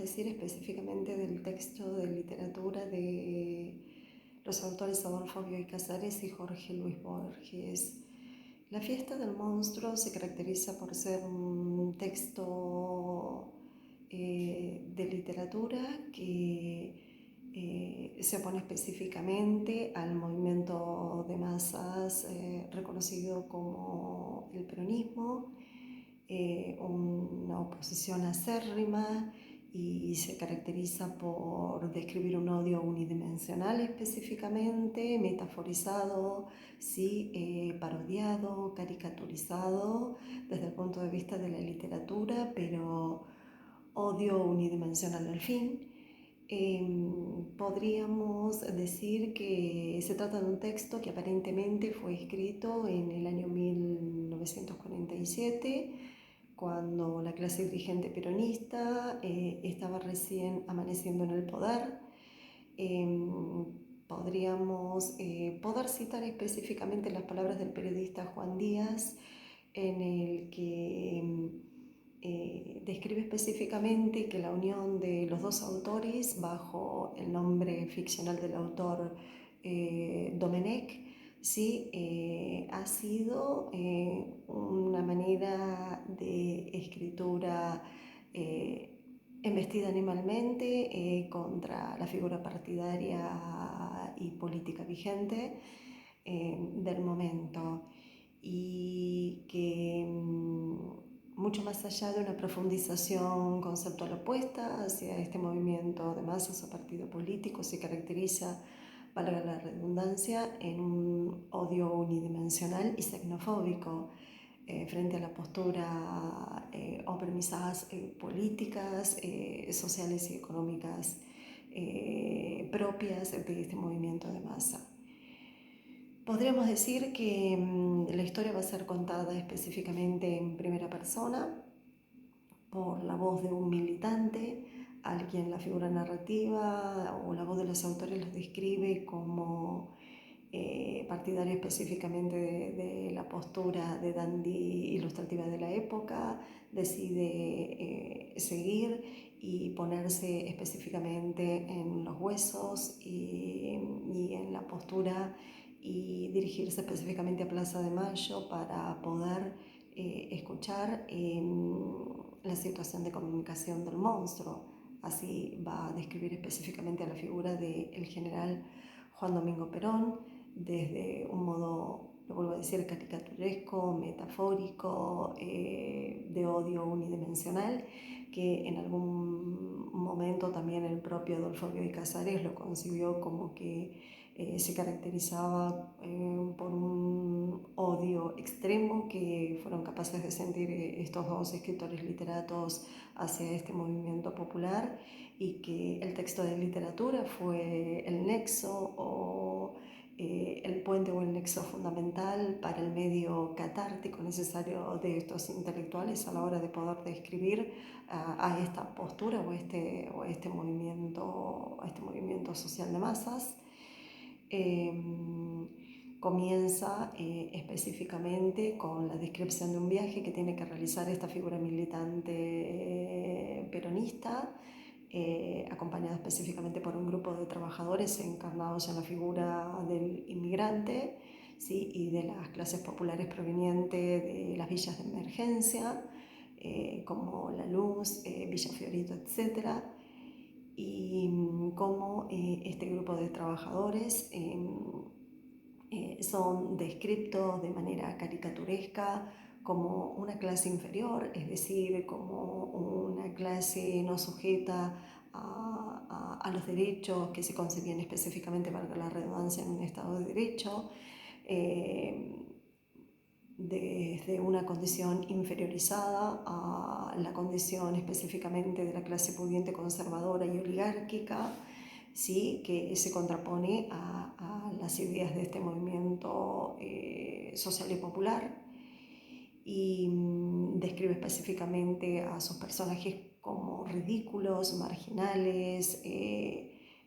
decir específicamente del texto de literatura de los autores Adolfo Bioy Casares y Jorge Luis Borges. La fiesta del monstruo se caracteriza por ser un texto de literatura que se opone específicamente al movimiento de masas reconocido como el peronismo, una oposición acérrima, y se caracteriza por describir un odio unidimensional específicamente, metaforizado, sí, parodiado, caricaturizado desde el punto de vista de la literatura, pero odio unidimensional al fin. Podríamos decir que se trata de un texto que aparentemente fue escrito en el año 1947, cuando la clase dirigente peronista estaba recién amaneciendo en el poder. Podríamos poder citar específicamente las palabras del periodista Juan Díaz, en el que describe específicamente que la unión de los dos autores, bajo el nombre ficcional del autor Domenech, sí, ha sido una manera de escritura embestida animalmente contra la figura partidaria y política vigente del momento, y que mucho más allá de una profundización conceptual opuesta hacia este movimiento de masas o partido político, se caracteriza, valga la redundancia, en un odio unidimensional y xenofóbico frente a la postura o premisas políticas, sociales y económicas propias de este movimiento de masa. Podríamos decir que la historia va a ser contada específicamente en primera persona por la voz de un militante, al quien la figura narrativa o la voz de los autores los describe como partidario específicamente de la postura de dandy ilustrativa de la época. Decide seguir y ponerse específicamente en los huesos y en la postura, y dirigirse específicamente a Plaza de Mayo para poder escuchar la situación de comunicación del monstruo. Así va a describir específicamente a la figura del general Juan Domingo Perón, desde un modo, lo vuelvo a decir, caricaturesco, metafórico, de odio unidimensional, que en algún momento también el propio Adolfo Bioy Casares lo concibió como que se caracterizaba por un odio extremo que fueron capaces de sentir estos dos escritores literatos hacia este movimiento popular, y que el texto de literatura fue el nexo o el puente o el nexo fundamental para el medio catártico necesario de estos intelectuales a la hora de poder describir a esta postura o este movimiento social de masas. Comienza específicamente con la descripción de un viaje que tiene que realizar esta figura militante peronista, acompañada específicamente por un grupo de trabajadores encarnados en la figura del inmigrante, ¿sí? Y de las clases populares provenientes de las villas de emergencia, como La Luz, Villa Fiorito, etc. Y cómo este grupo de trabajadores son descritos de manera caricaturesca como una clase inferior, es decir, como una clase no sujeta a los derechos que se concebían específicamente, valga la redundancia, en un Estado de Derecho, desde una condición inferiorizada a la condición específicamente de la clase pudiente, conservadora y oligárquica, ¿sí? Que se contrapone a las ideas de este movimiento social y popular, y describe específicamente a sus personajes como ridículos, marginales,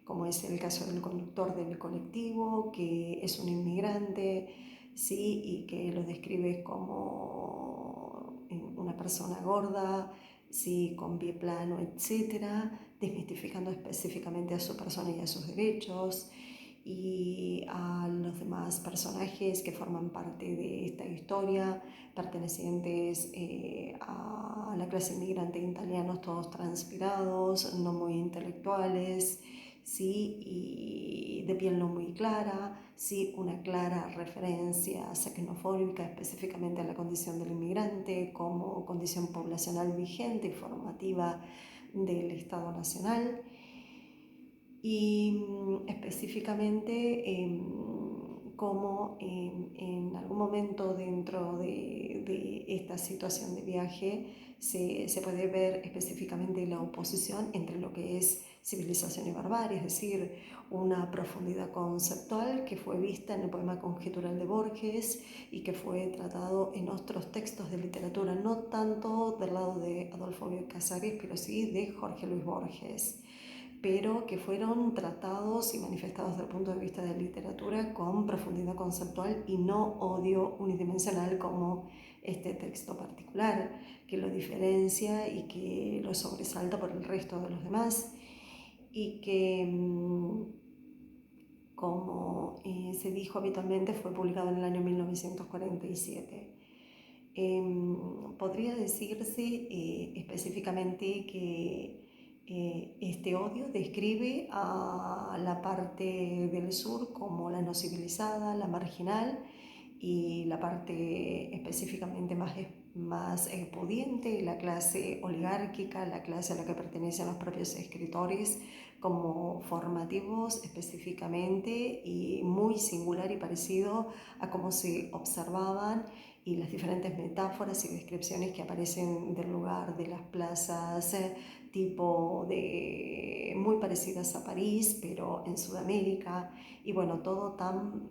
como es el caso del conductor del colectivo, que es un inmigrante, ¿sí? Y que lo describe como una persona gorda, sí, con pie plano, etcétera, desmitificando específicamente a su persona y a sus derechos, y a los demás personajes que forman parte de esta historia, pertenecientes a la clase inmigrante italianos, todos transpirados, no muy intelectuales, ¿sí? Y de piel no muy clara, sí, una clara referencia xenofóbica específicamente a la condición del inmigrante como condición poblacional vigente y formativa del Estado Nacional. Y específicamente cómo en algún momento dentro de esta situación de viaje se puede ver específicamente la oposición entre lo que es civilización y barbarie, es decir, una profundidad conceptual que fue vista en el poema conjetural de Borges y que fue tratado en otros textos de literatura, no tanto del lado de Adolfo Bioy Casares, pero sí de Jorge Luis Borges, pero que fueron tratados y manifestados desde el punto de vista de la literatura con profundidad conceptual y no odio unidimensional como este texto particular, que lo diferencia y que lo sobresalta por el resto de los demás, y que, como se dijo habitualmente, fue publicado en el año 1947. Podría decirse específicamente que este odio describe a la parte del sur como la no civilizada, la marginal, y la parte específicamente más pudiente, la clase oligárquica, la clase a la que pertenecen los propios escritores, como formativos específicamente y muy singular y parecido a cómo se observaban y las diferentes metáforas y descripciones que aparecen del lugar de las plazas tipo de muy parecidas a París, pero en Sudamérica, y bueno, todo tan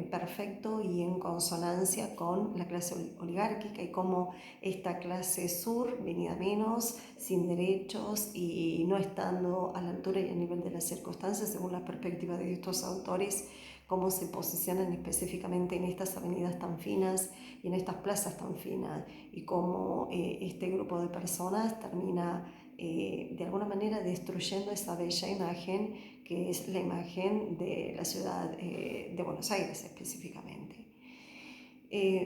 perfecto y en consonancia con la clase oligárquica y cómo esta clase sur, venida menos, sin derechos y no estando a la altura y a nivel de las circunstancias, según la perspectiva de estos autores, cómo se posicionan específicamente en estas avenidas tan finas y en estas plazas tan finas, y cómo este grupo de personas termina de alguna manera destruyendo esa bella imagen que es la imagen de la ciudad de Buenos Aires específicamente.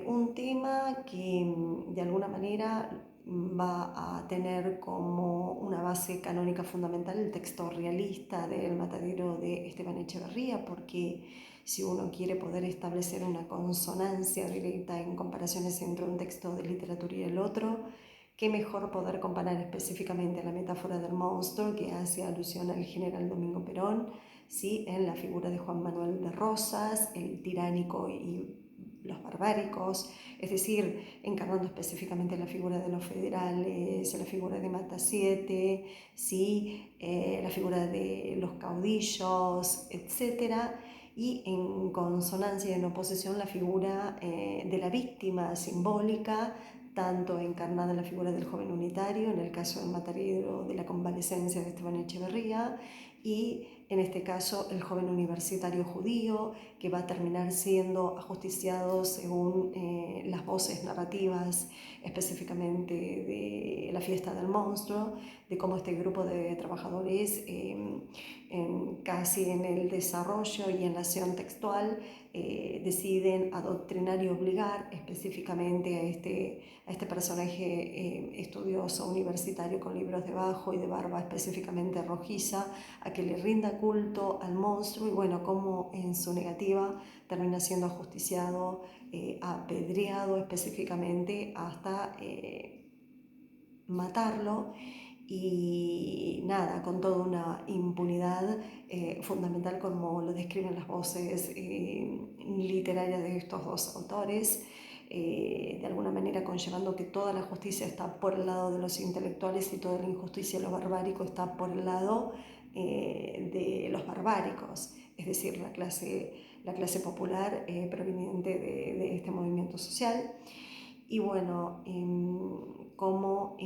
Un tema que de alguna manera va a tener como una base canónica fundamental el texto realista del Matadero de Esteban Echeverría, porque si uno quiere poder establecer una consonancia directa en comparaciones entre un texto de literatura y el otro, qué mejor poder comparar específicamente la metáfora del monstruo que hace alusión al general Domingo Perón, ¿sí? En la figura de Juan Manuel de Rosas, el tiránico y los barbáricos, es decir, encarnando específicamente la figura de los federales, la figura de Mata Siete, ¿sí? La figura de los caudillos, etc. Y en consonancia y en oposición la figura de la víctima simbólica, tanto encarnada en la figura del joven unitario, en el caso del Matadero de la convalecencia de Esteban Echeverría, y en este caso el joven universitario judío que va a terminar siendo ajusticiado según las voces narrativas específicamente de la fiesta del monstruo, de cómo este grupo de trabajadores casi en el desarrollo y en la acción textual deciden adoctrinar y obligar específicamente a este personaje estudioso universitario con libros debajo y de barba específicamente rojiza, a que le rinda culto al monstruo, y bueno, como en su negativa termina siendo ajusticiado, apedreado específicamente hasta matarlo, y nada, con toda una impunidad fundamental como lo describen las voces literarias de estos dos autores, de alguna manera conllevando que toda la justicia está por el lado de los intelectuales y toda la injusticia y lo barbárico está por el lado de los barbáricos, es decir, la clase popular proveniente de este movimiento social. Y bueno, como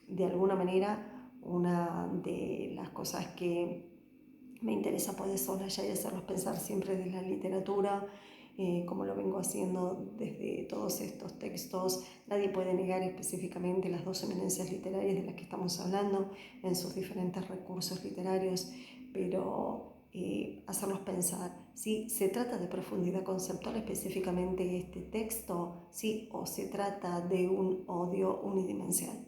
de alguna manera una de las cosas que me interesa poder sobrellevar y hacerlos pensar siempre de la literatura como lo vengo haciendo desde todos estos textos. Nadie puede negar específicamente las dos eminencias literarias de las que estamos hablando en sus diferentes recursos literarios, pero hacerlos pensar si se trata de profundidad conceptual específicamente este texto, sí, o se trata de un odio unidimensional.